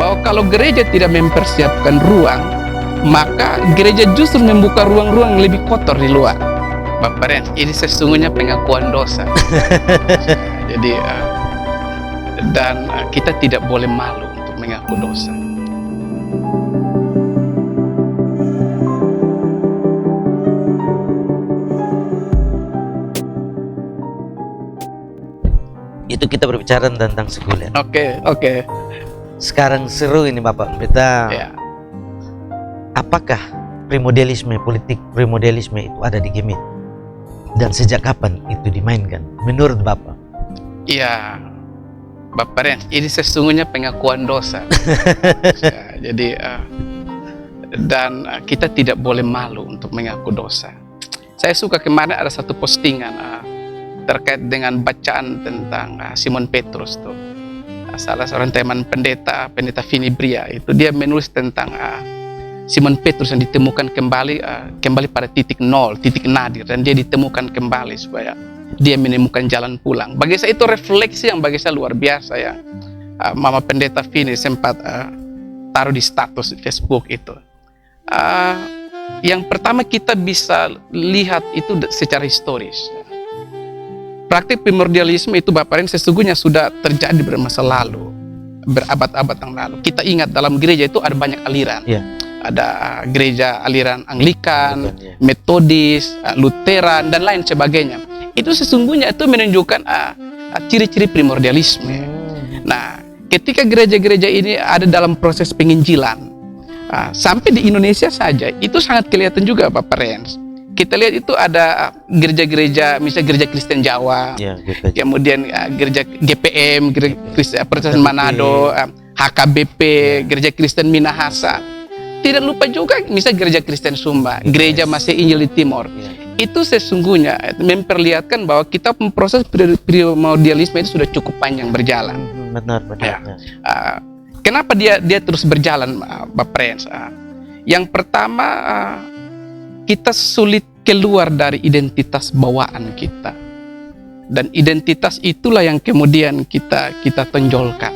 bahwa kalau gereja tidak mempersiapkan ruang, maka gereja justru membuka ruang-ruang yang lebih kotor di luar. Bapak Ren, ini sesungguhnya pengakuan dosa. Jadi dan kita tidak boleh malu untuk mengaku dosa. Itu kita berbicara tentang sekuler. Oke. Sekarang seru ini Bapak Pendeta. Ya. Apakah premodernisme, politik premodernisme itu ada di Gemit? Dan sejak kapan itu dimainkan menurut Bapak? Iya, Bapak Ren, ini sesungguhnya pengakuan dosa. Ya, jadi dan kita tidak boleh malu untuk mengaku dosa. Saya suka kemarin ada satu postingan terkait dengan bacaan tentang Simon Petrus tuh. Salah seorang teman pendeta Finibria itu dia menulis tentang Simon Petrus yang ditemukan kembali pada titik nol, titik nadir, dan dia ditemukan kembali supaya dia menemukan jalan pulang. Bagi saya itu refleksi yang bagi saya luar biasa ya. Mama pendeta Vini sempat taruh di status Facebook itu. Yang pertama kita bisa lihat itu secara historis. Praktik primordialisme itu Bapak Ren sesungguhnya sudah terjadi bermasa lalu, berabad-abad yang lalu. Kita ingat dalam gereja itu ada banyak aliran. Ya. Ada gereja aliran Anglikan, Metodis, Lutheran, dan lain sebagainya. Itu sesungguhnya itu menunjukkan ciri-ciri primordialisme. Nah, ketika gereja-gereja ini ada dalam proses penginjilan, sampai di Indonesia saja, itu sangat kelihatan juga Bapak Rens. Kita lihat itu ada gereja-gereja, misalnya gereja Kristen Jawa, Ya, kemudian gereja GPM, gereja Kristen Manado, HKBP, gereja Kristen Minahasa. Tidak lupa juga misalnya gereja Kristen Sumba, gereja Masih Injil di Timor. Itu sesungguhnya memperlihatkan bahwa kita proses primordialisme itu sudah cukup panjang berjalan. Benar. Ya. Kenapa dia terus berjalan, Bapak Rens? Yang pertama, kita sulit keluar dari identitas bawaan kita, dan identitas itulah yang kemudian kita tonjolkan.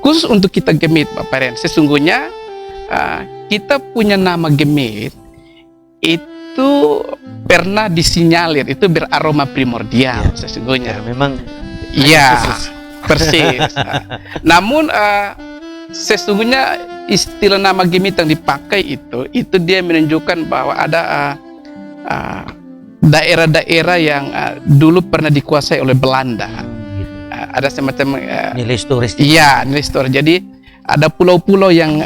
Khusus untuk kita Gemit, Bapak Rens, sesungguhnya kita punya nama Gemit itu pernah disinyalir itu beraroma primordial sesungguhnya. Ya, memang iya, persis. Namun sesungguhnya istilah nama Gemit yang dipakai itu dia menunjukkan bahwa ada daerah-daerah yang dulu pernah dikuasai oleh Belanda. Ada semacam nilai historis. Iya, nilai historis. Jadi ada pulau-pulau yang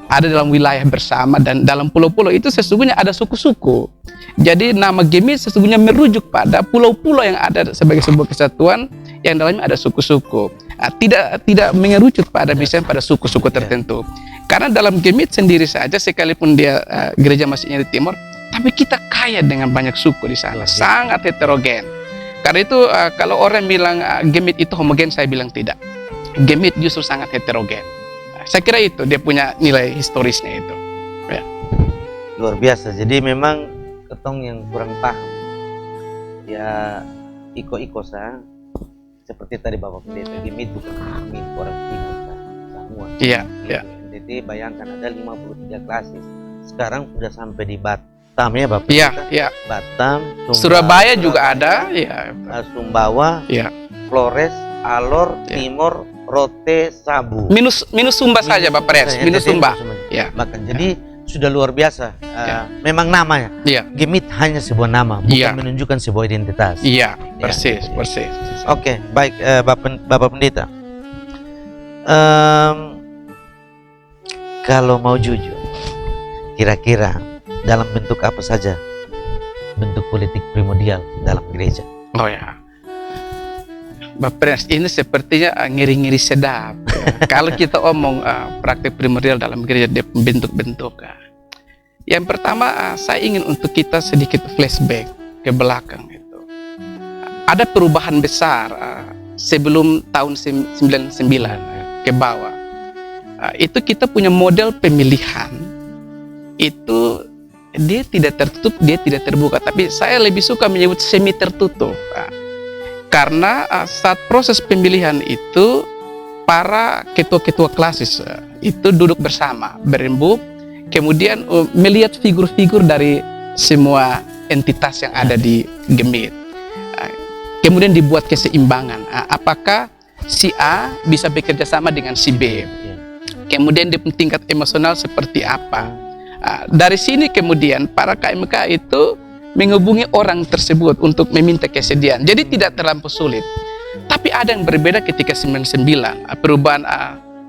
ada dalam wilayah bersama, dan dalam pulau-pulau itu sesungguhnya ada suku-suku. Jadi nama Gemit sesungguhnya merujuk pada pulau-pulau yang ada sebagai sebuah kesatuan yang dalamnya ada suku-suku. Tidak mengerucut pada misalnya pada suku-suku tertentu. Karena dalam Gemit sendiri saja, sekalipun dia gereja Masih Injil di Timor, tapi kita kaya dengan banyak suku di sana, sangat heterogen. Karena itu kalau orang bilang Gemit itu homogen, saya bilang tidak. Gemit justru sangat heterogen. Saya kira itu dia punya nilai historisnya itu. Ya. Luar biasa. Jadi memang ketong yang kurang paham ya iko-iko seperti tadi Bapak Pendeta, Gemit bukan Gemit orang timur semua. Iya. NTT bayangkan ada 53 klasis. Sekarang sudah sampai di Batam ya Bapak. Iya. Batam, Surabaya juga ada. Iya. Sumbawa, Flores, Alor, Timor, Rote, Sabu. Minus Sumba saja Bapak Rens. Minus Sumba. Ya. Bahkan jadi sudah luar biasa. Memang namanya. Iya. Gemit hanya sebuah nama, bukan menunjukkan sebuah identitas. Iya, persis. Oke, baik Bapak Pendeta. Kalau mau jujur, kira-kira dalam bentuk apa saja bentuk politik primordial dalam gereja? Oh ya, Bapak Pres, ini sepertinya ngiri-ngiri sedap. Kalau kita omong praktek primordial dalam gereja, bentuk-bentuk. Yang pertama, saya ingin untuk kita sedikit flashback ke belakang itu. Ada perubahan besar sebelum tahun 99 ke bawah. Itu kita punya model pemilihan. Itu dia tidak tertutup, dia tidak terbuka. Tapi saya lebih suka menyebut semi tertutup. Karena saat proses pemilihan itu para ketua-ketua klasis itu duduk bersama, berembuk, kemudian melihat figur-figur dari semua entitas yang ada di Gemit. Kemudian dibuat keseimbangan. Apakah si A bisa bekerja sama dengan si B? Kemudian di tingkat emosional seperti apa? Dari sini kemudian para KMK itu menghubungi orang tersebut untuk meminta kesediaan. Jadi tidak terlampau sulit. Tapi ada yang berbeda ketika 99, perubahan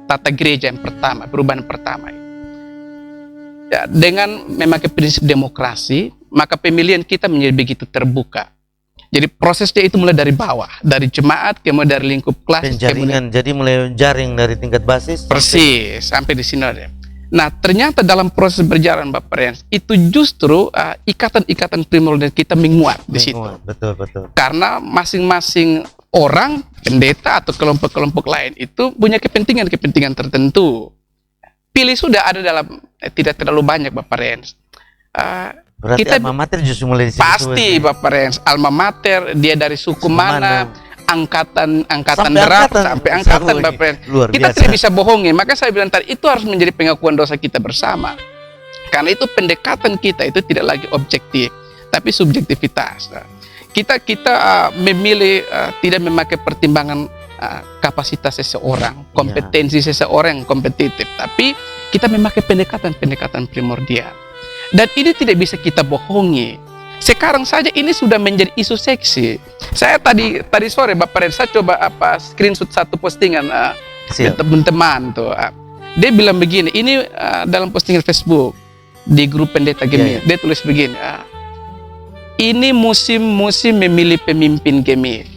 tata gereja yang pertama, perubahan pertama. Ya, dengan memakai prinsip demokrasi, maka pemilihan kita menjadi begitu terbuka. Jadi prosesnya itu mulai dari bawah, dari jemaat, kemudian dari lingkup kelas. Penjaringan, jadi mulai jaring dari tingkat basis. Persis, sampai di sinode. Nah, ternyata dalam proses berjalan Bapak Rens, itu justru ikatan-ikatan primordial kita menguat di situ. Betul, betul. Karena masing-masing orang, pendeta atau kelompok-kelompok lain itu punya kepentingan-kepentingan tertentu. Pilih sudah ada dalam tidak terlalu banyak Bapak Rens. Berarti kita alma mater justru mulai di situ. Pasti Bapak Rens, alma mater, dia dari suku mana, angkatan Sampai berapa sampai angkatan Bapak Rens. Kita tidak bisa bohongi. Maka saya bilang tadi itu harus menjadi pengakuan dosa kita bersama. Karena itu pendekatan kita itu tidak lagi objektif, tapi subjektivitas. Kita memilih tidak memakai pertimbangan kapasitas seseorang, kompetensi seseorang yang kompetitif, tapi kita memakai pendekatan primordial. Dan ini tidak bisa kita bohongi. Sekarang saja ini sudah menjadi isu seksi. Saya tadi sore Bapak Ren, saya coba screenshot satu postingan teman-teman tuh. Dia bilang begini, ini dalam postingan Facebook di grup pendeta Gemit. Dia tulis begini, ini musim memilih pemimpin Gemit.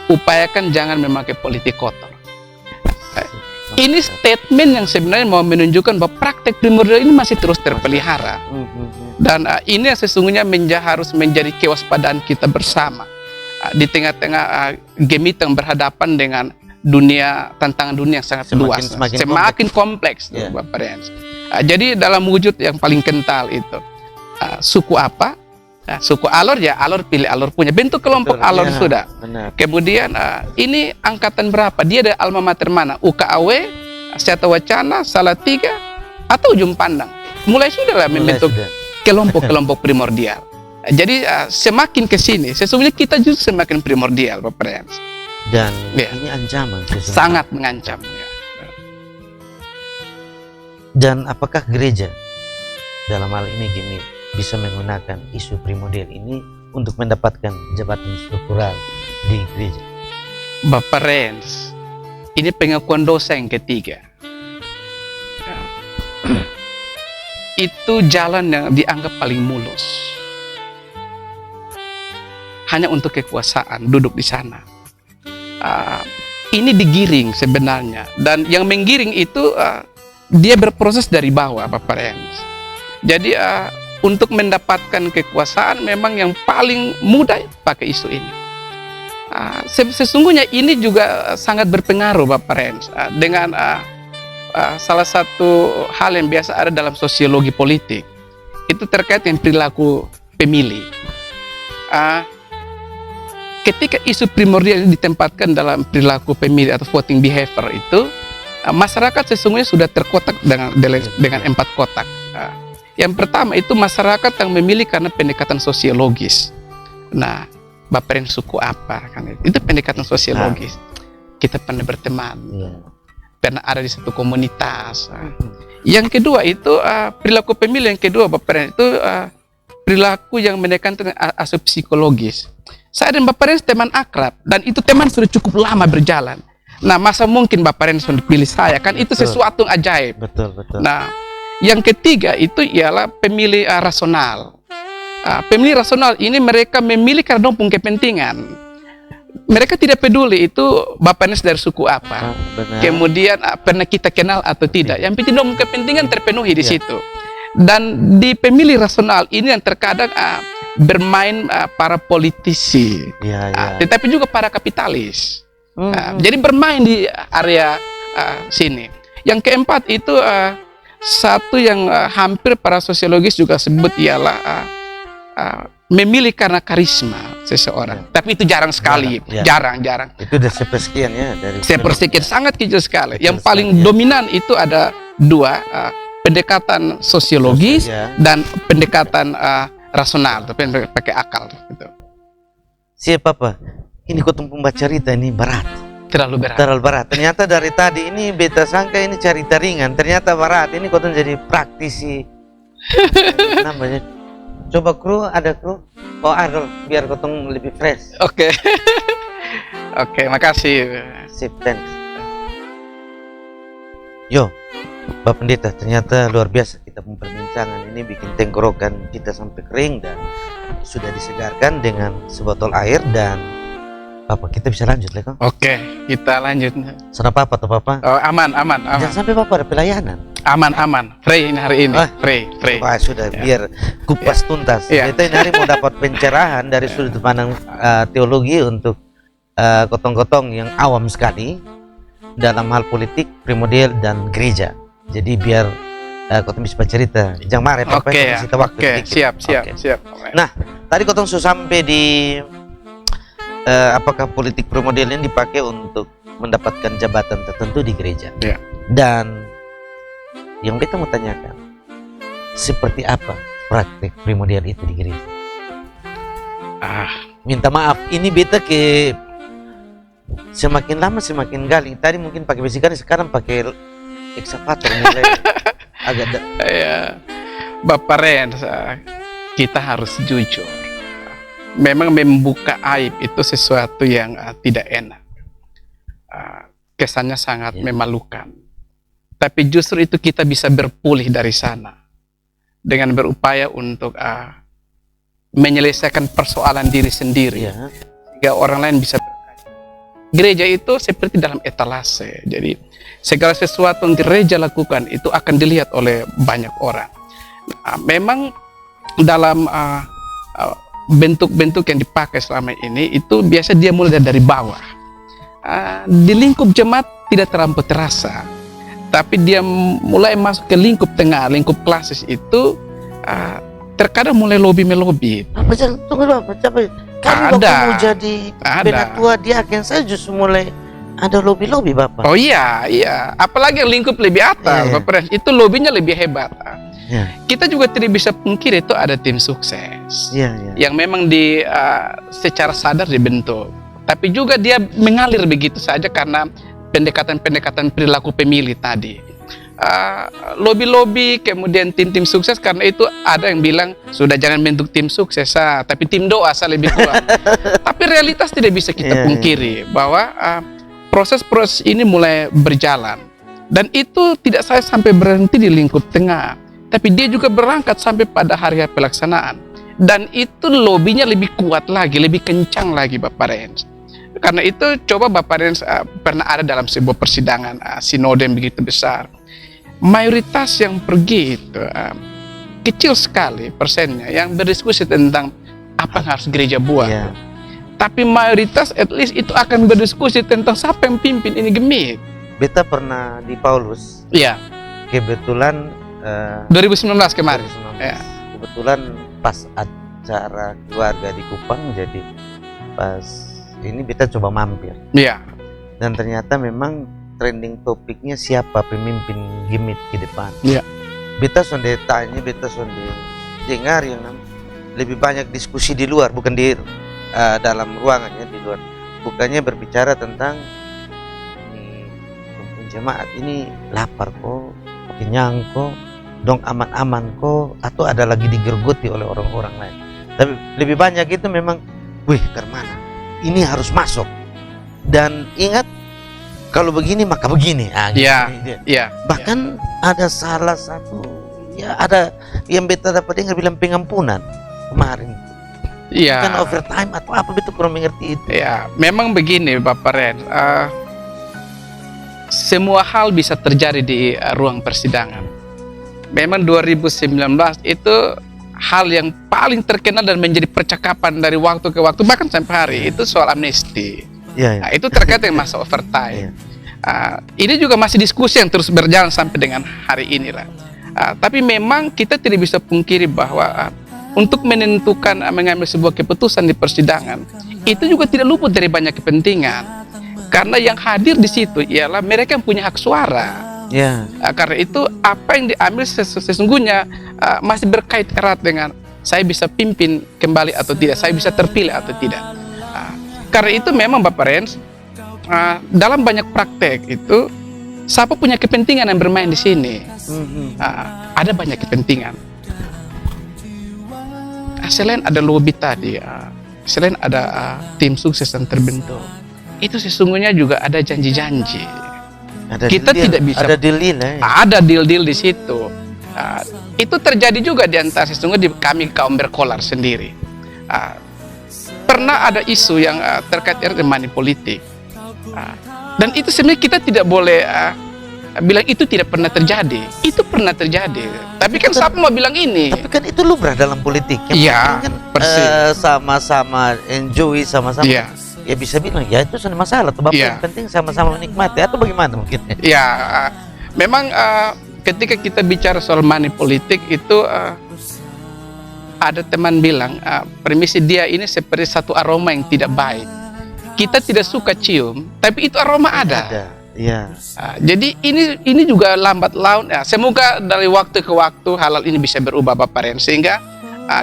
Upayakan jangan memakai politik kotor. Ini statement yang sebenarnya mau menunjukkan bahwa praktek primordial ini masih terus terpelihara. Dan ini yang sesungguhnya harus menjadi kewaspadaan kita bersama. Di tengah-tengah Gemit yang berhadapan dengan tantangan dunia yang sangat luas. Semakin kompleks Bapak Rens. Jadi dalam wujud yang paling kental itu, suku apa? Suku Alor Alor pilih Alor punya bentuk kelompok. Betul, Alor sudah. Benar. Kemudian ini angkatan berapa? Dia ada alma mater mana? UKAW, Seata Wacana, Salatiga, atau Ujung Pandang. Mulai sudah lah membentuk kelompok-kelompok primordial. Jadi semakin ke sini, sesungguhnya kita justru semakin primordial, Bapak Rens. Dan ini ancaman. Sangat mengancam. Dan apakah gereja dalam hal ini Gemit bisa menggunakan isu primordial ini untuk mendapatkan jabatan struktural di gereja? Bapak Rens, ini pengakuan dosa yang ketiga. Itu jalan yang dianggap paling mulus. Hanya untuk kekuasaan, duduk di sana. Ini digiring sebenarnya. Dan yang menggiring itu, dia berproses dari bawah, Bapak Rens. Jadi, untuk mendapatkan kekuasaan memang yang paling mudah pakai isu ini. Sesungguhnya ini juga sangat berpengaruh Bapak Rens dengan salah satu hal yang biasa ada dalam sosiologi politik. Itu terkait dengan perilaku pemilih. Ketika isu primordial ditempatkan dalam perilaku pemilih atau voting behavior itu, masyarakat sesungguhnya sudah terkotak dengan 4 kotak. Yang pertama itu masyarakat yang memilih karena pendekatan sosiologis. Nah, Bapak Rens suku apa? Kan itu pendekatan sosiologis. Kita pernah berteman, pernah ada di satu komunitas. Yang kedua itu perilaku pemilih yang kedua, Bapak Rens, itu perilaku yang menekankan aspek psikologis. Saya dan Bapak Rens teman akrab, dan itu teman sudah cukup lama berjalan. Nah, masa mungkin Bapak Rens untuk pilih saya? Kan itu sesuatu yang ajaib. Betul. Nah, yang ketiga itu ialah pemilih rasional. Pemilih rasional ini mereka memilih karena punya kepentingan. Mereka tidak peduli itu Bapak Rens dari suku apa. Kemudian pernah kita kenal atau tidak. Yang penting dong kepentingan terpenuhi di situ. Dan di pemilih rasional ini yang terkadang bermain para politisi, tetapi juga para kapitalis. Jadi bermain di area sini. Yang keempat itu satu yang hampir para sosiologis juga sebut ialah memilih karena karisma seseorang, tapi itu jarang sekali, jarang. Itu udah sepersekian ya dari Sepersekian, sangat kecil sekali. Yang sekali, paling dominan itu ada dua, pendekatan sosiologis dan pendekatan rasional, tapi pakai akal. Gitu. Siapa Papa? Ini kotong pembaca cerita ini berat. Terlalu berat. Terlalu berat. Ternyata dari tadi ini beta sangka ini cerita ringan, ternyata berat. Ini kotong jadi praktisi. Namanya. Coba kru, ada kru. Oh ada, biar kotong lebih fresh. Oke. Oke, makasih. Sip, thanks. Yo, Pak Pendeta, ternyata luar biasa kita perbincangan ini, bikin tenggorokan kita sampai kering dan sudah disegarkan dengan sebotol air. Dan Bapak, kita bisa lanjut Leko? Oke, kita lanjut. Sana Papa atau Papa? Oh, aman. Jangan sampai Papa ada pelayanan. Aman. Free ini hari ini. Free. Wah, sudah biar kupas tuntas. Kita ini hari mau dapat pencerahan dari sudut pandang teologi untuk kotong-kotong yang awam sekali dalam hal politik, primordial dan gereja. Jadi biar kotong bisa bercerita. Jangan marah Papa, kita waktu sedikit. Siap. Nah, tadi kotong sudah sampai di apakah politik primordial ini dipakai untuk mendapatkan jabatan tertentu di gereja. Dan yang beta mau tanyakan, seperti apa praktek primordial itu di gereja? Minta maaf, ini beta ke semakin lama semakin galing. Tadi mungkin pakai bisikan, sekarang pakai ekskavator mulai agak Bapak Ren, kita harus jujur. Memang membuka aib itu sesuatu yang tidak enak. Kesannya sangat memalukan. Tapi justru itu kita bisa berpulih dari sana dengan berupaya untuk menyelesaikan persoalan diri sendiri, sehingga orang lain bisa berkata. Gereja itu seperti dalam etalase. Jadi segala sesuatu yang gereja lakukan itu akan dilihat oleh banyak orang. Memang dalam bentuk-bentuk yang dipakai selama ini itu biasa dia mulai dari bawah. Di lingkup jemaat tidak terlampau terasa, tapi dia mulai masuk ke lingkup tengah, lingkup klasis itu terkadang mulai melobi. Apa tunggu Bapak, kami waktu mau jadi penatua di Aken saya justru mulai ada lobi Bapak. Oh iya, apalagi yang lingkup lebih atas, Bapak, itu lobinya lebih hebat. Kita juga tidak bisa pungkiri itu ada tim sukses yang memang secara sadar dibentuk, tapi juga dia mengalir begitu saja karena pendekatan-pendekatan perilaku pemilih tadi. Lobi-lobi, kemudian tim-tim sukses, karena itu ada yang bilang sudah jangan bentuk tim sukses, tapi tim doa lebih kuat. Tapi realitas tidak bisa kita pungkiri bahwa proses-proses ini mulai berjalan, dan itu tidak saya sampai berhenti di lingkup tengah. Tapi dia juga berangkat sampai pada hari pelaksanaan. Dan itu lobinya lebih kuat lagi, lebih kencang lagi Bapak Rens. Karena itu coba Bapak Rens pernah ada dalam sebuah persidangan sinode yang begitu besar. Mayoritas yang pergi itu kecil sekali persennya yang berdiskusi tentang apa yang harus gereja buat. Tapi mayoritas at least itu akan berdiskusi tentang siapa yang pimpin ini gemit. Beta pernah di Paulus. Kebetulan 2019 kemarin. Kebetulan pas acara keluarga di Kupang, jadi pas ini beta coba mampir. Dan ternyata memang trending topiknya siapa pemimpin gemit ke depan. Beta sonde tanya, beta sonde dengar yang lebih banyak diskusi di luar, bukan di dalam ruangannya, di luar. Bukannya berbicara tentang jemaat ini lapar kok, kenyang kok, dong aman-aman kok, atau ada lagi digergoti oleh orang-orang lain. Tapi lebih banyak itu memang, wih Karmana, ini harus masuk. Dan ingat, kalau begini maka begini. Bahkan ada salah satu, ada yang beta dapat dengar bilang pengampunan kemarin. Kan overtime atau apa, betul kurang mengerti itu. Memang begini Bapak Ren, semua hal bisa terjadi di ruang persidangan. Memang 2019 itu hal yang paling terkenal dan menjadi percakapan dari waktu ke waktu, bahkan sampai hari itu soal amnesti. Nah, itu terkait dengan masa overtime. Ini juga masih diskusi yang terus berjalan sampai dengan hari ini lah. Tapi memang kita tidak bisa pungkiri bahwa untuk menentukan mengambil sebuah keputusan di persidangan itu juga tidak luput dari banyak kepentingan. Karena yang hadir di situ ialah mereka yang punya hak suara. Ya. Karena itu apa yang diambil sesungguhnya masih berkait erat dengan saya bisa pimpin kembali atau tidak, saya bisa terpilih atau tidak. Karena itu memang Bapak Rens, dalam banyak praktek itu siapa punya kepentingan yang bermain di sini. Ada banyak kepentingan. Selain ada lobby tadi, selain ada tim sukses yang terbentuk, itu sesungguhnya juga ada janji-janji. Kita tidak bisa. Ada deal-deal ya. Ada deal-deal di situ. Itu terjadi juga di antara sesungguhnya di kami kaum berkolar sendiri. Pernah ada isu yang terkait dengan money politik. Dan itu sebenarnya kita tidak boleh bilang itu tidak pernah terjadi. Itu pernah terjadi. Tapi kan siapa mau bilang ini? Tapi kan itu lumrah dalam politik. Iya, kan, persis. sama-sama enjoy, sama-sama. Iya. Ya bisa bilang ya itu sudah masalah. Tapi Iya. yang penting sama-sama menikmati atau bagaimana mungkin? Ya, memang ketika kita bicara soal money politik itu ada teman bilang premisi dia ini seperti satu aroma yang tidak baik. Kita tidak suka cium, tapi itu aroma ada. Iya. Jadi ini juga lambat laun. Semoga dari waktu ke waktu hal ini bisa berubah Bapak Ren, sehingga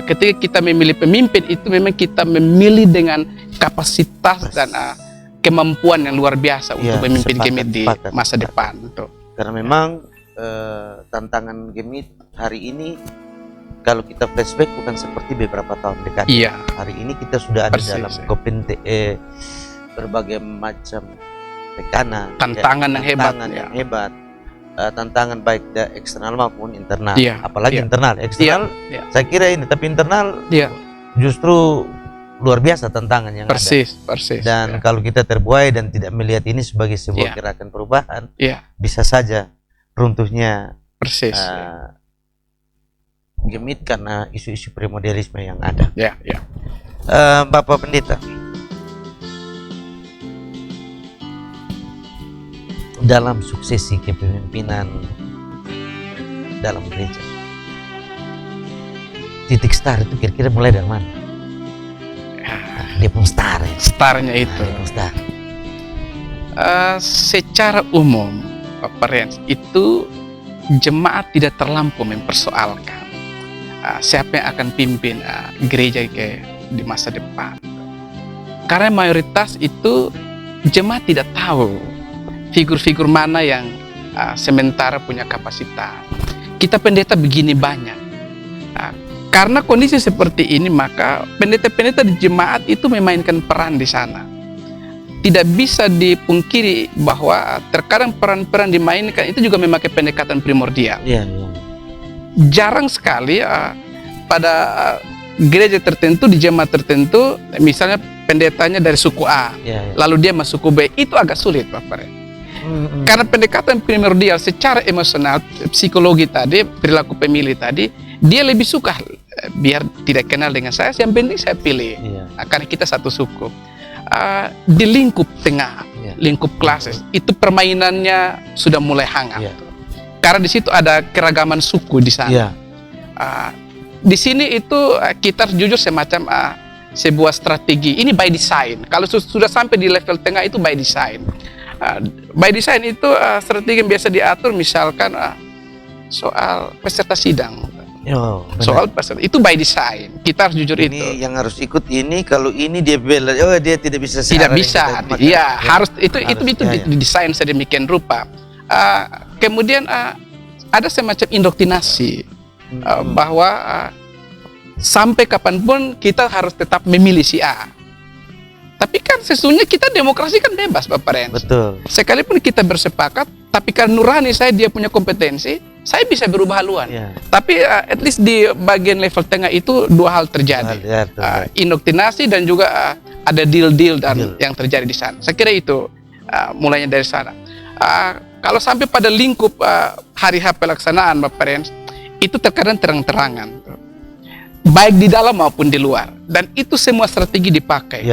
ketika kita memilih pemimpin itu memang kita memilih dengan kapasitas dan kemampuan yang luar biasa untuk memimpin Gemit di masa depan. Karena memang tantangan Gemit hari ini kalau kita flashback bukan seperti beberapa tahun dekat. Iya. Hari ini kita sudah ada Persis, dalam berbagai macam tekanan, tantangan yang hebat, yang hebat. Tantangan baik eksternal maupun internal. Iya, Apalagi iya. internal. Eksternal saya kira ini, tapi internal justru luar biasa tantangan yang persis. Dan kalau kita terbuai dan tidak melihat ini sebagai sebuah gerakan perubahan, bisa saja runtuhnya persis. Gemit karena isu-isu premodernisme yang ada. Bapak Pendeta, dalam suksesi kepemimpinan dalam gereja, titik start itu kira-kira mulai dari mana? Dia pun star ya? Starnya itu star. Secara umum Bapak Rens, itu jemaat tidak terlampau mempersoalkan siapa yang akan pimpin gereja di masa depan, karena mayoritas itu jemaat tidak tahu figur-figur mana yang sementara punya kapasitas. Kita pendeta begini banyak. Karena kondisi seperti ini, maka pendeta-pendeta di jemaat itu memainkan peran di sana. Tidak bisa dipungkiri bahwa terkadang peran-peran dimainkan itu juga memakai pendekatan primordial. Jarang sekali pada gereja tertentu, di jemaat tertentu, misalnya pendetanya dari suku A, lalu dia masuk suku B, itu agak sulit Bapak. Karena pendekatan primordial secara emosional, psikologi tadi, perilaku pemilih tadi, dia lebih suka biar tidak kenal dengan saya, yang penting saya pilih. Karena kita satu suku. Di lingkup tengah, lingkup klasis, itu permainannya sudah mulai hangat. Karena di situ ada keragaman suku di sana. Di sini itu kita jujur semacam sebuah strategi. Ini by design. Kalau sudah sampai di level tengah itu by design. By design itu strategi yang biasa diatur, misalkan soal peserta sidang. Soal peserta itu by design. Kita harus jujur ini itu. Yang harus ikut ini, kalau ini dia bela, dia tidak bisa. Tidak bisa. Harus itu didesain sedemikian rupa. Kemudian ada semacam indoktrinasi bahwa sampai kapanpun kita harus tetap memilih si A. Tapi kan sesungguhnya kita demokrasi kan bebas Bapak Rens. Betul. Sekalipun kita bersepakat, tapi karena nurani saya dia punya kompetensi, saya bisa berubah haluan. Tapi at least di bagian level tengah itu dua hal terjadi. Indoktrinasi dan juga ada deal-deal yang terjadi di sana. Saya kira itu mulainya dari sana. Kalau sampai pada lingkup hari H pelaksanaan Bapak Rens, itu terkadang terang-terangan, baik di dalam maupun di luar, dan itu semua strategi dipakai.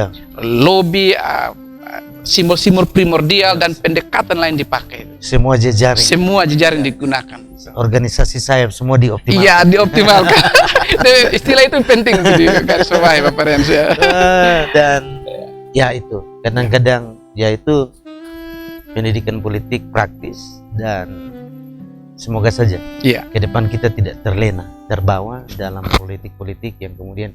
Lobby, simbol-simbol primordial dan pendekatan lain dipakai. Semua jejaring, Semua jejaring digunakan. organisasi saya semua dioptimalkan. Iya, dioptimalkan. Istilah itu penting di garis bawahi Bapak Rens ya. Dan ya itu kadang-kadang ya itu pendidikan politik praktis, dan semoga saja Iya. ke depan kita tidak terlena, terbawa dalam politik-politik yang kemudian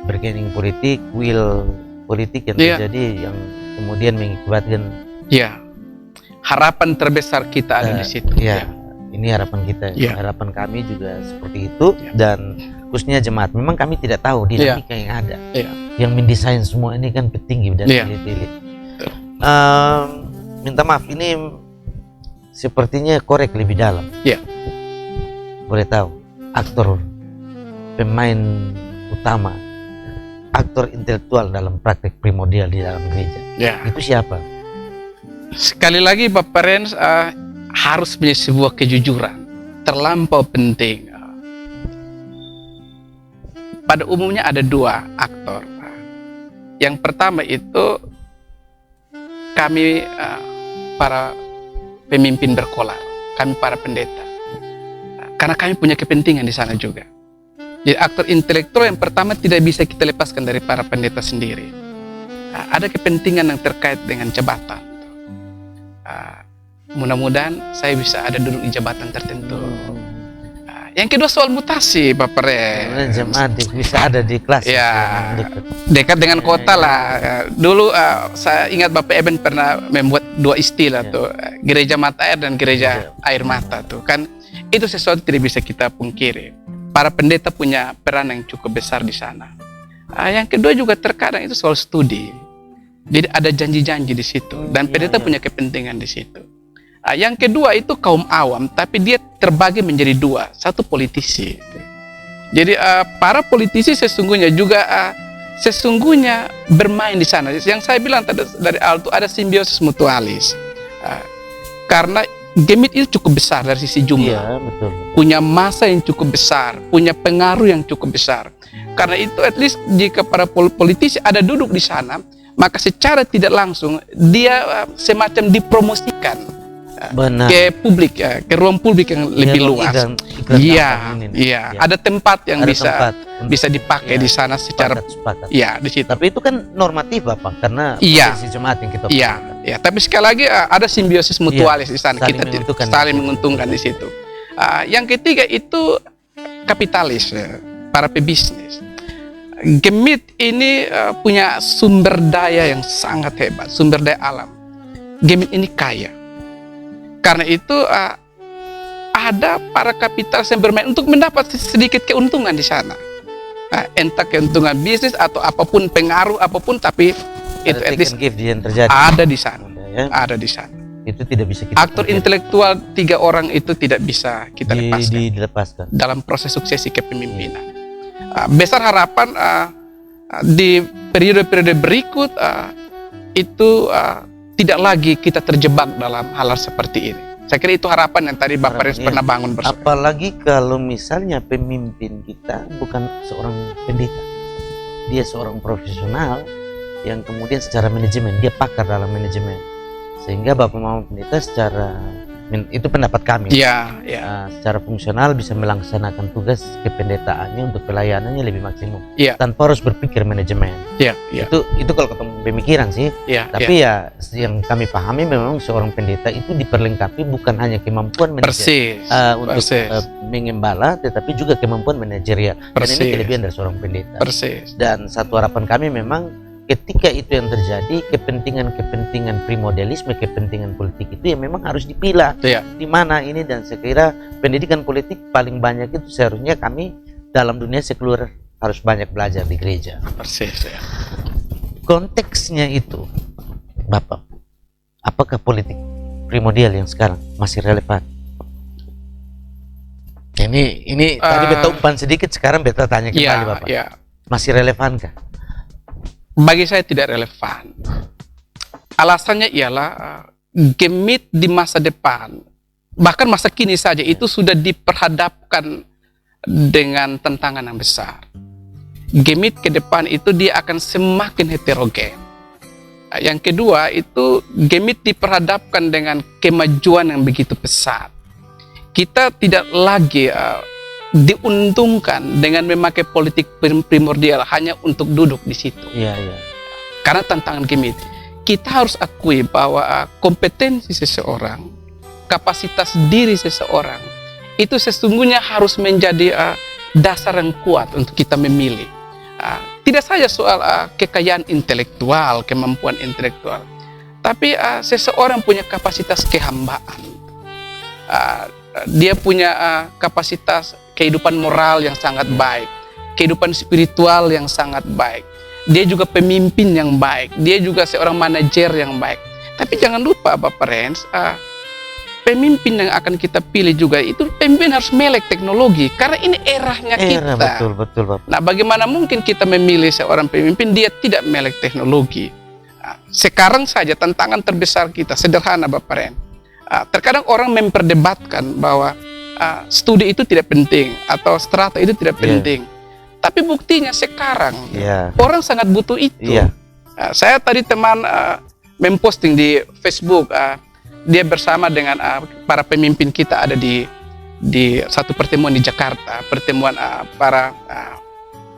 bergaining politik, will politik yang Iya. terjadi yang kemudian mengakibatkan Iya. Harapan terbesar kita ada di situ. ya ini harapan kita, Iya. harapan kami juga seperti itu. Iya. Dan khususnya jemaat, memang kami tidak tahu dinamika yang ada. Iya. Yang mendesain semua ini kan petinggi dan Iya. elit-elit. Minta maaf, ini sepertinya korek lebih dalam. Iya. Boleh tahu aktor, pemain utama, aktor intelektual dalam praktek primordial di dalam gereja Ya. itu siapa? Sekali lagi Bapak Rens harus punya sebuah kejujuran terlampau penting. Pada umumnya ada dua aktor. Yang pertama itu kami para pemimpin berkolar, kami para pendeta, karena kami punya kepentingan di sana juga. Jadi aktor intelektual yang pertama tidak bisa kita lepaskan dari para pendeta sendiri. Ada kepentingan yang terkait dengan jabatan. Mudah-mudahan saya bisa ada duduk di jabatan tertentu. Yang kedua soal mutasi, Bapak Kemudian Rens. jemaat bisa ada di kelas Ya, yang dekat. dekat dengan kota lah. Dulu saya ingat Bapak Eben pernah membuat dua istilah tuh, gereja mata air dan gereja air mata tuh kan. Itu sesuatu tidak bisa kita pungkiri. Para pendeta punya peran yang cukup besar di sana. Yang kedua juga terkadang itu soal studi. Jadi ada janji-janji di situ dan pendeta punya kepentingan di situ. Yang kedua itu kaum awam, tapi dia terbagi menjadi dua. Satu politisi. Jadi para politisi sesungguhnya juga sesungguhnya bermain di sana. Yang saya bilang tadi dari awal itu ada simbiosis mutualis. Karena Gemit itu cukup besar dari sisi jumlah. Iya, betul. Punya masa yang cukup besar, punya pengaruh yang cukup besar. Karena itu at least jika para politisi ada duduk di sana, maka secara tidak langsung dia semacam dipromosikan Benar. ke publik, ke ruang publik yang lebih luas. Iya, iya. Ada tempat yang Ada bisa tempat bisa dipakai di sana secara sepakat. ya di situ. Tapi itu kan normatif Bapak, karena Iya. posisi jemaat yang kita Iya, ya. Tapi sekali lagi ada simbiosis mutualis di sana. saling Kita menguntungkan. saling menguntungkan di situ. Yang ketiga itu kapitalis, para pebisnis. Gemit ini punya sumber daya yang sangat hebat, sumber daya alam. Gemit ini kaya. Karena itu ada para kapitalis yang bermain untuk mendapat sedikit keuntungan di sana. Entah keuntungan bisnis atau apapun, pengaruh apapun, tapi itu at least yang terjadi ada di sana. ya. Ada di sana. Itu tidak bisa kita Aktor intelektual 3 orang itu tidak bisa kita lepaskan dilepaskan. dalam proses suksesi kepemimpinan. Besar harapan di periode-periode berikut itu tidak lagi kita terjebak dalam hal seperti ini. Saya kira itu harapan yang tadi Bapak Rens Harapannya. pernah bangun bersama. Apalagi kalau misalnya pemimpin kita bukan seorang pendeta, dia seorang profesional yang kemudian secara manajemen dia pakar dalam manajemen, sehingga Bapak Mama Pendeta secara itu pendapat kami. Iya, iya. Secara fungsional bisa melaksanakan tugas kependetaannya untuk pelayanannya lebih maksimum, Iya. tanpa harus berpikir manajemen. Iya, iya. Itu kalau ketemu pemikiran sih. Iya, Tapi ya yang kami pahami memang seorang pendeta itu diperlengkapi bukan hanya kemampuan persis. untuk Persis. mengembala, tetapi juga kemampuan manajerial. Dan Persis. ini kelebihan dari seorang pendeta. Persis. Dan satu harapan kami memang ketika itu yang terjadi, kepentingan primordialisme, kepentingan politik itu yang memang harus dipilah. Iya. Di mana ini, dan saya kira pendidikan politik paling banyak itu seharusnya kami dalam dunia sekuler harus banyak belajar di gereja. Persis, ya. Konteksnya itu, Bapak, apakah politik primordial yang sekarang masih relevan? Ini tadi beta umpan sedikit, sekarang beta tanya kembali, Iya, Bapak. iya. Masih relevankah? Bagi saya tidak relevan. Alasannya ialah Gemit di masa depan, bahkan masa kini saja itu sudah diperhadapkan dengan tantangan yang besar. Gemit ke depan itu dia akan semakin heterogen. Yang kedua itu Gemit diperhadapkan dengan kemajuan yang begitu pesat. Kita tidak lagi diuntungkan dengan memakai politik primordial hanya untuk duduk di situ. Iya, iya. Karena tantangan Gemit, kita harus akui bahwa kompetensi seseorang, kapasitas diri seseorang, itu sesungguhnya harus menjadi dasar yang kuat untuk kita memilih. Tidak saja soal kekayaan intelektual, kemampuan intelektual, tapi seseorang punya kapasitas kehambaan. Dia punya kapasitas kehidupan moral yang sangat baik, kehidupan spiritual yang sangat baik. Dia juga pemimpin yang baik, dia juga seorang manajer yang baik. Tapi jangan lupa Bapak Rens, pemimpin yang akan kita pilih juga itu pemimpin harus melek teknologi, karena ini eranya kita. Betul Bapak. Nah, bagaimana mungkin kita memilih seorang pemimpin dia tidak melek teknologi? Sekarang saja tantangan terbesar kita sederhana Bapak Ren. Terkadang orang memperdebatkan bahwa studi itu tidak penting atau strata itu tidak penting. Tapi buktinya sekarang orang sangat butuh itu. Saya tadi teman memposting di Facebook, dia bersama dengan para pemimpin kita ada di satu pertemuan di Jakarta, pertemuan para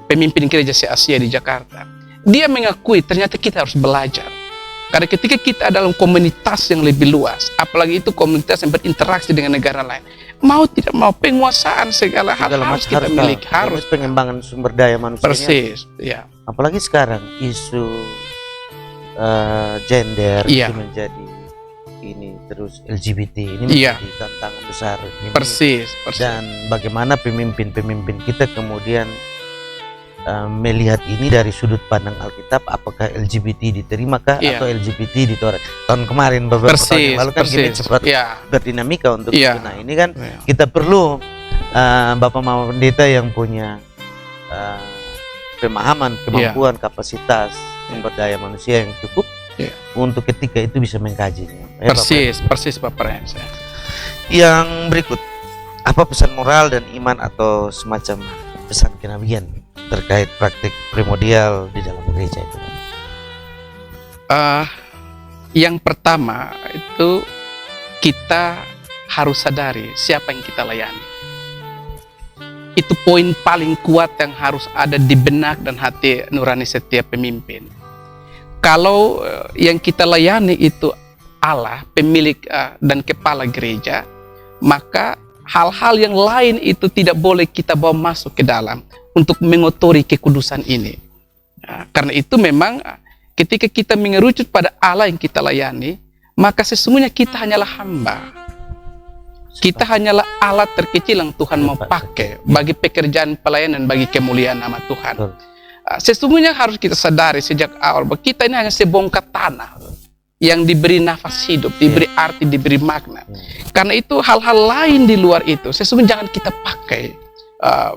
pemimpin gereja se-Asia di Jakarta. Dia mengakui ternyata kita harus belajar. Karena ketika kita dalam komunitas yang lebih luas, apalagi itu komunitas yang berinteraksi dengan negara lain, mau tidak mau penguasaan segala hal harus kita miliki, harus pengembangan sumber daya manusia. Persis, ya. Apalagi sekarang isu gender itu menjadi ini, terus LGBT ini menjadi tantangan besar ini. Persis. Dan bagaimana pemimpin-pemimpin kita kemudian melihat ini dari sudut pandang Alkitab, apakah LGBT diterimkah atau LGBT ditolak. Tahun kemarin beberapa tahun yang lalu kan Gemit sempat berdinamika untuk itu. Nah ini kan kita perlu Bapak Mama Pendeta yang punya pemahaman, kemampuan, kapasitas sumber daya manusia yang cukup untuk ketika itu bisa mengkajinya. Persis Bapak Rens. Yang berikut, apa pesan moral dan iman atau semacam pesan kenabian terkait praktik primordial di dalam gereja itu? Yang pertama itu kita harus sadari siapa yang kita layani. Itu poin paling kuat yang harus ada di benak dan hati nurani setiap pemimpin. Kalau yang kita layani itu Allah, pemilik dan kepala gereja, maka hal-hal yang lain itu tidak boleh kita bawa masuk ke dalam untuk mengotori kekudusan ini. Karena itu memang ketika kita mengerucut pada Allah yang kita layani, maka sesungguhnya kita hanyalah hamba. Kita hanyalah alat terkecil yang Tuhan mau pakai bagi pekerjaan pelayanan, bagi kemuliaan nama Tuhan. Sesungguhnya harus kita sadari sejak awal bahwa kita ini hanya sebongkah tanah yang diberi nafas hidup, diberi arti, diberi makna. Karena itu hal-hal lain di luar itu sesungguhnya jangan kita pakai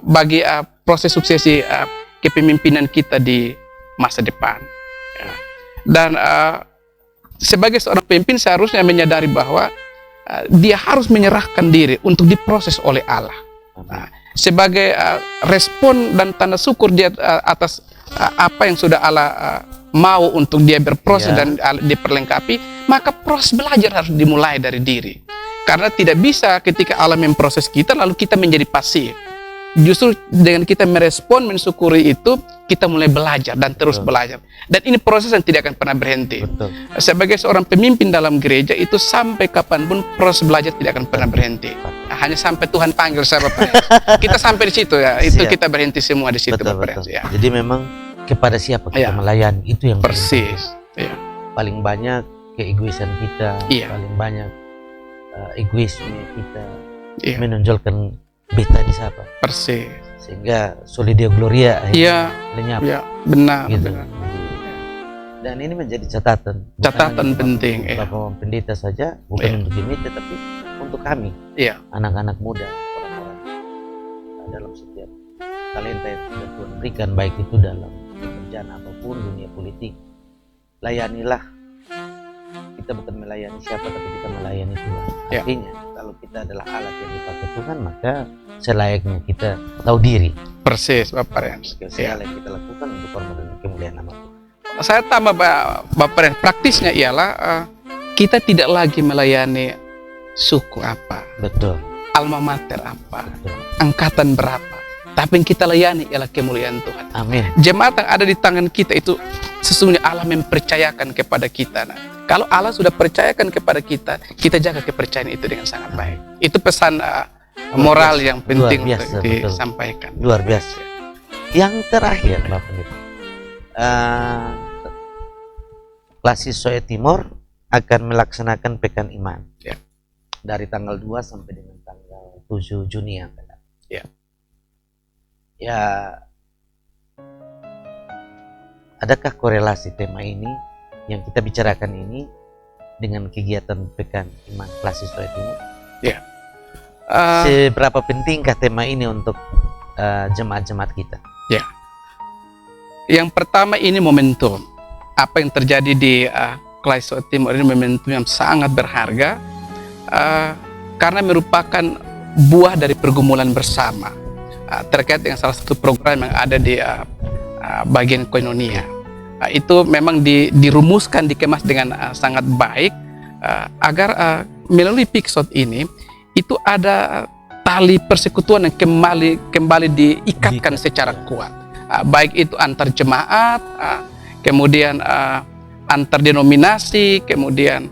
bagi proses suksesi kepemimpinan kita di masa depan. Dan sebagai seorang pemimpin seharusnya menyadari bahwa dia harus menyerahkan diri untuk diproses oleh Allah. Sebagai respon dan tanda syukur dia atas apa yang sudah Allah mau untuk dia berproses dan diperlengkapi, maka proses belajar harus dimulai dari diri. Karena tidak bisa ketika Allah memproses kita lalu kita menjadi pasif. Justru dengan kita merespon, mensyukuri itu, kita mulai belajar dan terus belajar. Dan ini proses yang tidak akan pernah berhenti. Sebagai seorang pemimpin dalam gereja itu sampai kapanpun proses belajar tidak akan pernah berhenti. Hanya sampai Tuhan panggil saya Bapak. Kita sampai di situ ya, itu kita berhenti semua di situ Bapak. Jadi memang kepada siapa kita melayani itu yang persis. Paling banyak keegoisan kita, paling banyak egoisme kita menonjolkan beta di siapa. Persis. Sehingga Solidio Gloria lenyap. Benar. Gitu. Dan ini menjadi catatan penting. Bapak Pendeta saja, bukan untuk Gemit, tapi untuk kami, anak-anak muda, orang-orang dalam setiap talenta yang sudah Tuhan berikan, baik itu dalam pekerjaan apapun, dunia politik. Layanilah. Kita bukan melayani siapa, tapi kita melayani Tuhan. Artinya, kalau kita adalah alat yang dipakai Tuhan, maka selayaknya kita tahu diri. Persis, Bapak Rens. Segala yang kita lakukan untuk hormat dan kemuliaan nama Tuhan. saya tambah Bapak Ren, praktisnya ialah kita tidak lagi melayani suku apa, Betul. alma mater apa, Betul. angkatan berapa, tapi yang kita layani ialah kemuliaan Tuhan. Amin. Jemaat yang ada di tangan kita itu sesungguhnya Allah mempercayakan kepada kita. Nah, kalau Allah sudah percayakan kepada kita, kita jaga kepercayaan itu dengan sangat baik. Itu pesan moral yang penting Luar biasa, untuk betul. disampaikan. Luar biasa. Yang terakhir, Bapak Pendeta, Klasis Soe Timor akan melaksanakan Pekan Iman Ya. dari tanggal 2 sampai dengan tanggal 7 Juni yang akan datang. Ya. Ya, adakah korelasi tema ini yang kita bicarakan ini dengan kegiatan Pekan Iman Klasis Soe Timor? Seberapa pentingkah tema ini untuk jemaat-jemaat kita? Yang pertama ini momentum. Apa yang terjadi di Klasis Soe Timor ini momentum yang sangat berharga karena merupakan buah dari pergumulan bersama terkait dengan salah satu program yang ada di bagian koinonia. Itu memang dirumuskan, dikemas dengan sangat baik agar melalui Piksot ini itu ada tali persekutuan yang kembali diikatkan secara kuat, baik itu antar jemaat, kemudian antar denominasi, kemudian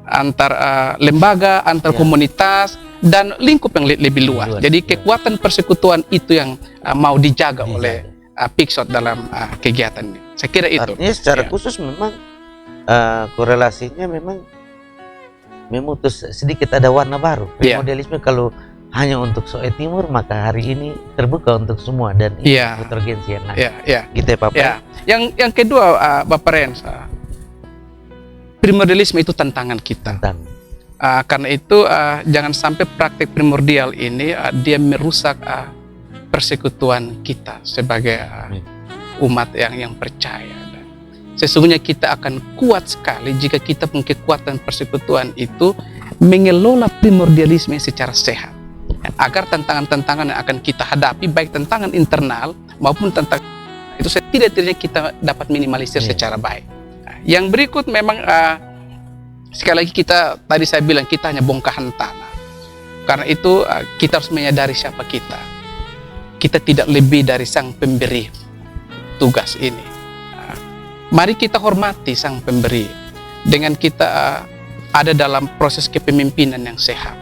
antar lembaga, antar komunitas, dan lingkup yang lebih luas. Jadi kekuatan persekutuan itu yang mau dijaga oleh Piksot dalam kegiatan ini. Saya kira itu. Artinya secara khusus memang korelasinya memang memutus sedikit ada warna baru. Modelisme kalau hanya untuk Soe Timur, maka hari ini terbuka untuk semua dan ini heterogensi yang ada. Gitu ya, Pak. Yang kedua, Bapak Rens, primordialisme itu tantangan kita. Karena itu jangan sampai praktik primordial ini dia merusak persekutuan kita sebagai umat yang percaya. Sesungguhnya kita akan kuat sekali jika kita punya kekuatan persekutuan itu mengelola primordialisme secara sehat, agar tantangan-tantangan yang akan kita hadapi, baik tantangan internal maupun tantangan itu setidaknya kita dapat minimalisir secara baik. Yang berikut memang sekali lagi tadi saya bilang kita hanya bongkahan tanah. Karena itu kita harus menyadari siapa kita. Kita tidak lebih dari sang pemberi tugas ini. Mari kita hormati sang pemberi dengan kita ada dalam proses kepemimpinan yang sehat.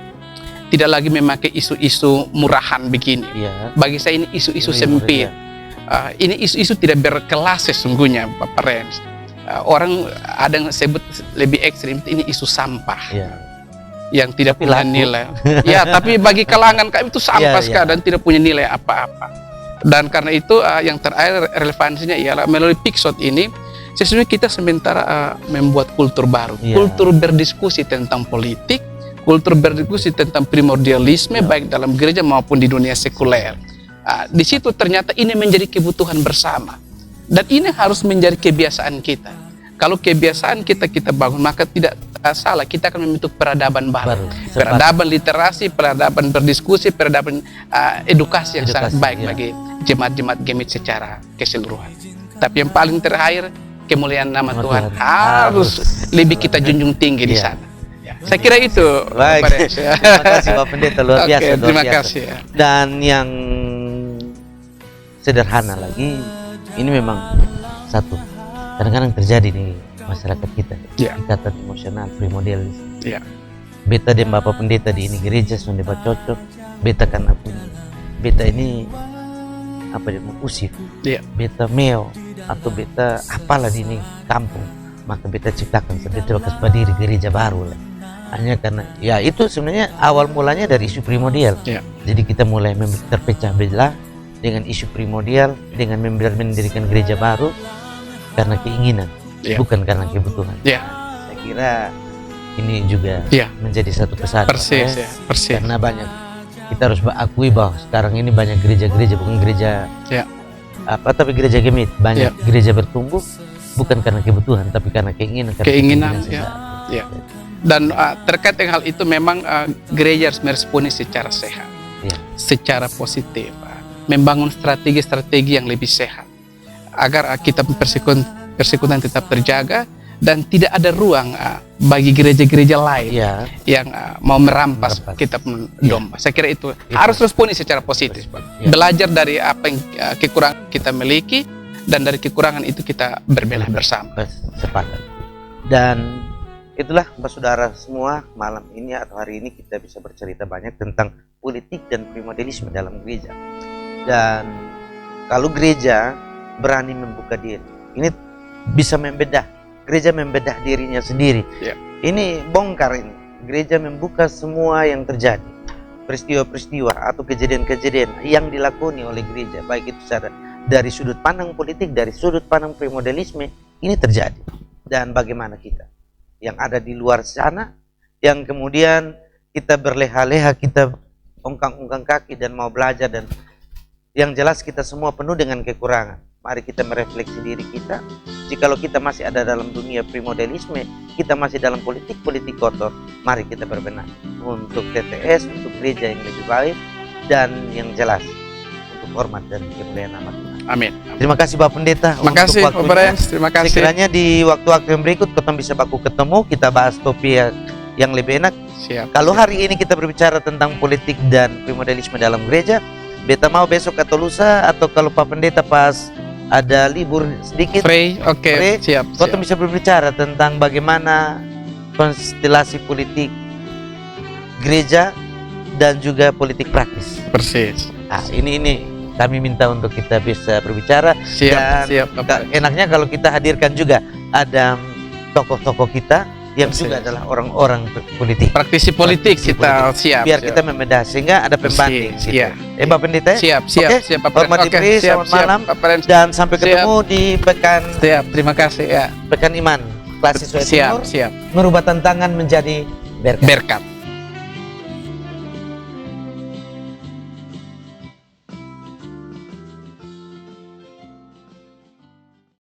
Tidak lagi memakai isu-isu murahan begini. Bagi saya ini isu-isu sempit. Ini isu-isu tidak berkelas sesungguhnya, Bapak Rens. Orang ada yang sebut lebih ekstrim, ini isu sampah yang tidak punya nilai. Tapi bagi kalangan kami itu sampah sekali dan tidak punya nilai apa-apa. Dan karena itu yang terakhir relevansinya ialah melalui Piksot ini sesungguhnya kita sementara membuat kultur baru, kultur berdiskusi tentang politik, kultur berdiskusi tentang primordialisme baik dalam gereja maupun di dunia sekuler. Di situ ternyata ini menjadi kebutuhan bersama. Dan ini harus menjadi kebiasaan kita. Kalau kebiasaan kita bangun, maka tidak salah, kita akan membentuk peradaban baru. Peradaban literasi, peradaban berdiskusi, peradaban edukasi yang sangat baik bagi jemaat-jemaat Gemit secara keseluruhan. Tapi yang paling terakhir, kemuliaan nama Tuhan harus lebih kita junjung tinggi di sana. Saya kira itu. Baik. Terima kasih Pak Pendeta, luar biasa. Terima kasih. Dan yang sederhana lagi, ini memang satu kadang-kadang terjadi di masyarakat kita, ikatan emosional primordialisme. Beta dan Bapak Pendeta di ini gereja sudah cocok. Beta karena beta ini apa dia usif, beta meo atau beta apalah di ini kampung, maka beta ciptakan sebetulnya berdiri gereja baru lah. Hanya karena itu sebenarnya awal mulanya dari isu primordial. Jadi kita mulai terpecah belah dengan isu primordial, dengan mendirikan gereja baru karena keinginan, bukan karena kebutuhan. Saya kira ini juga menjadi satu pesan. Persis. Karena banyak, kita harus akui bahwa sekarang ini banyak gereja-gereja, bukan gereja tapi gereja Gemit, banyak gereja bertumbuh bukan karena kebutuhan, tapi karena keinginan. Dan terkait dengan hal itu memang gereja harus meresponi secara sehat, secara positif, membangun strategi-strategi yang lebih sehat. agar persekutuan tetap terjaga dan tidak ada ruang bagi gereja-gereja lain Ya. yang mau merampas Merampas. kitab domba. Saya kira itu harus responi secara positif, Pak. Ya. Belajar dari apa yang kekurangan kita miliki, dan dari kekurangan itu kita berbenah bersama. Sepakat. Dan itulah Bapak Saudara semua, malam ini atau hari ini kita bisa bercerita banyak tentang politik dan primodelisme dalam gereja. Dan kalau gereja berani membuka diri, ini bisa membedah. Gereja membedah dirinya sendiri. Ya. Ini bongkar ini. Gereja membuka semua yang terjadi. Peristiwa-peristiwa atau kejadian-kejadian yang dilakoni oleh gereja, baik itu secara dari sudut pandang politik, dari sudut pandang primodelisme, ini terjadi. Dan bagaimana kita yang ada di luar sana, yang kemudian kita berleha-leha, kita ongkang-ongkang kaki dan mau belajar, dan yang jelas kita semua penuh dengan kekurangan. Mari kita merefleksi diri kita. Jikalau kita masih ada dalam dunia primodelisme, kita masih dalam politik-politik kotor, mari kita berbenah untuk TTS, untuk gereja yang lebih baik, dan yang jelas untuk hormat dan kemuliaan nama Tuhan. Amin. Terima kasih Bapak Pendeta. Terima kasih, Pak Brens. Terima kasih. Sekiranya di waktu-waktu yang berikut kita bisa baku ketemu, kita bahas topik yang lebih enak. Siap. Kalau hari ini kita berbicara tentang politik dan primodelisme dalam gereja, beta mau besok atau lusa, atau kalau Pak Pendeta pas ada libur sedikit, Pray, oke, Pray, siap. kita bisa berbicara tentang bagaimana konstelasi politik gereja dan juga politik praktis. Persis. Nah, ini kami minta untuk kita bisa berbicara. Siap, Dan siap, Bapak. enaknya kalau kita hadirkan juga ada tokoh-tokoh kita yang Persis. juga adalah orang-orang politik. Praktisi politik Praktisi kita politik. siap. Biar siap. kita membedah sehingga ada pembanding. Persis, Gitu. iya. Bapak Pendeta. Siap, siap, Oke? siap, Pak Hormat Brens. Oke, diberi, siap, selamat siap, malam. Pak Brens. Dan sampai ketemu di pekan Terima kasih ya. Iman. Kelas siswa Siap, Timur siap. merubah tantangan menjadi berkat. Berkat.